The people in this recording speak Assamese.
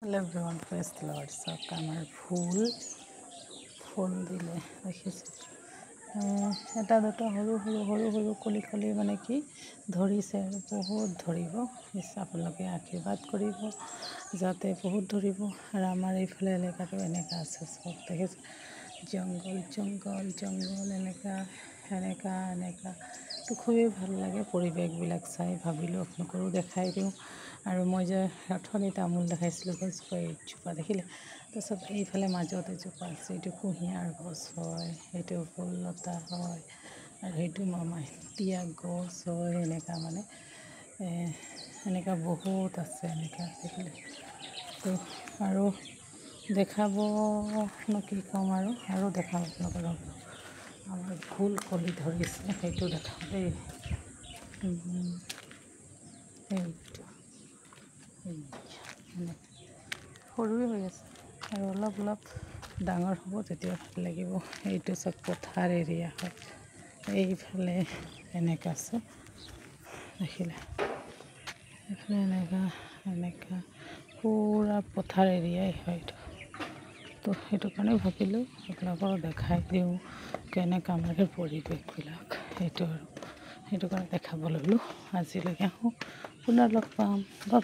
Hello everyone praise the Lord सब আমাৰ ফুল দিলে দেখিছে এটা দুটা সৰু সৰু সৰু সৰু কলি কলি মানে কি ধৰিছে আৰু বহুত ধৰিব আপোনালোকে আশীৰ্বাদ কৰিব যাতে বহুত ধৰিব আৰু আমাৰ এইফালে এলেকাটো এনেকুৱা আছে চব দেখিছে জংঘল জংঘল জংঘল এনেকুৱা এনেকুৱা এনেকুৱা তো খুবেই ভাল লাগে পৰিৱেশবিলাক চাই ভাবিলোঁ আপোনালোকৰো দেখাই দিওঁ আৰু মই যে অথনি তামোল দেখাইছিলোঁ গছজোপা এইজোপা দেখিলে তাৰপিছত এইফালে মাজত এজোপা আছে এইটো কুঁহিয়াৰ গছ হয় সেইটো ফুললতা হয় আৰু সেইটো মামাতিয়া গছ হয় এনেকুৱা মানে এনেকুৱা বহুত আছে এনেকুৱা দেখিলে তো আৰু দেখাবনো কি ক'ম আৰু দেখাম আপোনালোকৰ আমাৰ ফুল কলি ধৰিছে সেইটো দেখাম দেই সেইটো মানে সৰুৱে হৈ আছে আৰু অলপ অলপ ডাঙৰ হ'ব তেতিয়া ভাল লাগিব এইটো চব পথাৰ এৰিয়া হয় এইফালে এনেকুৱা আছে দেখিলে এইফালে এনেকুৱা এনেকুৱা পূৰা পথাৰ এৰিয়াই হয় এইটো তো সেইটো কাৰণে ভাবিলোঁ আপোনালোকক দেখাই দিওঁ কেনেকুৱা আমাৰ পৰিৱেশবিলাক সেইটো আৰু সেইটো কাৰণে দেখাব ল'লোঁ আজিলৈকে আহোঁ পুনৰ লগ পাম বাই।